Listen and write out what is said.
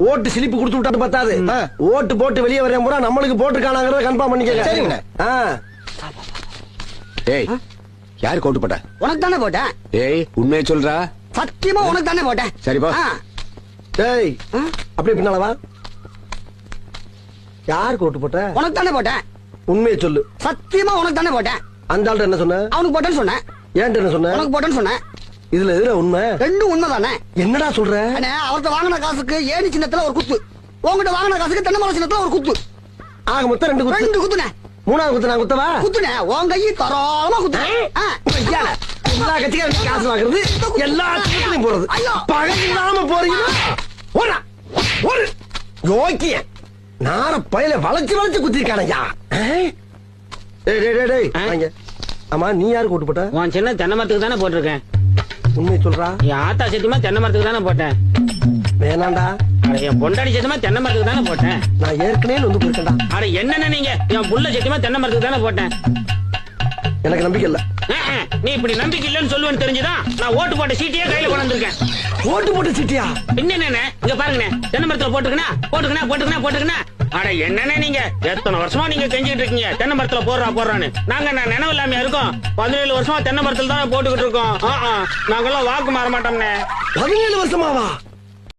ஓட்டு சிலிப்பு கொடுத்து விட்டாட்டு பத்தாது. ஓட்டு போட்டு வெளியே வரேன் பூரா நம்மளுக்கு போட்டுருக்கானாங்கிறத கன்ஃபார்ம் பண்ணிக்க. ஏய், யாருக்கு ஓட்டு போட்ட? உனக்கு தானே போட்டேன். ஏய், உண்மையை சொல்றா. சத்தியமா உனக்கு தானே போட்டேன். சரிப்பா. ஏய், அப்படியே பின்னாலவா? யாருக்கு ஓட்டு போட்ட? உனக்கு தானே போட்டேன். உண்மையை சொல்லு. சத்தியமா உனக்கு தானே போட்டேன். அந்த ஆள்கிட்ட என்ன சொன்ன? அவனுக்கு போட்டேன்னு சொன்னேன். ஏன்ட்டு என்ன சொன்ன? உனக்கு போட்டேன்னு சொன்னேன். இதுல எதுல உண்மை? ரெண்டும் உண்மைதானே. என்னடா சொல்ற? அவர்கிட்ட வாங்கின காசுக்கு ஏணி சின்னத்துல ஒரு குத்து, உங்ககிட்ட வாங்கின காசுக்கு தென்னை சின்னத்துல ஒரு குத்து. ஆக மொத்தம் ரெண்டு குத்து. ரெண்டு குத்துனே. மூணாவது குத்து நான் குத்தவா? குத்துனே. உன் கையை தரோளமா குத்துனேன். எல்லா கட்சிக்காரும் காசு வாங்குறது, எல்லா கட்சியும் போறது. பகையில்லாம போறீங்க. ஒரு யோக்கிய நார பயில வளைச்சு வளைச்சு குத்திருக்கானயா. ஆமா, நீ யாருக்கு ஓட்டு போட்ட? உன் சின்ன தென்னை மரத்துக்கு தானே போட்டிருக்கேன். உண்மையை சொல்றா? என் ஆத்தா சத்தியமா தென்னை மரத்துக்கு தானே போட்டேன். வேணாண்டா. அட, என் பொண்டாடி சத்தியமா தென்னை மரத்துக்கு தானே போட்டேன். நான் ஏற்கனவே வந்து போயிருக்கேன்டா. அட, என்னென்ன நீங்க? என் புள்ள சத்தியமா தென்னை மரத்துக்கு தானே போட்டேன். எனக்கு நம்பிக்கை இல்ல. நீ இப்படி நம்பிக்கை இல்லன்னு சொல்லுவேன்னு தெரிஞ்சுதான் நான் ஓட்டு போட்ட சீட்டையே கையில கொண்டு வந்திருக்கேன். ஓட்டு போட்ட சீட்டியா? என்னென்ன இங்க பாருங்க, தென்னை மரத்துல போட்டுக்கணும். அட, என்னென்ன நீங்க எத்தனை வருஷமா நீங்க செஞ்சுட்டு இருக்கீங்க தென்னை மரத்துல போடுறான்னு. நாங்க நினைவு இல்லாம இருக்கோம். 17 வருஷமா தென்னை மரத்துல தான் போட்டுக்கிட்டு இருக்கோம். நாங்கெல்லாம் வாக்கு மாற மாட்டோம்னே. 17 வருஷமாவா?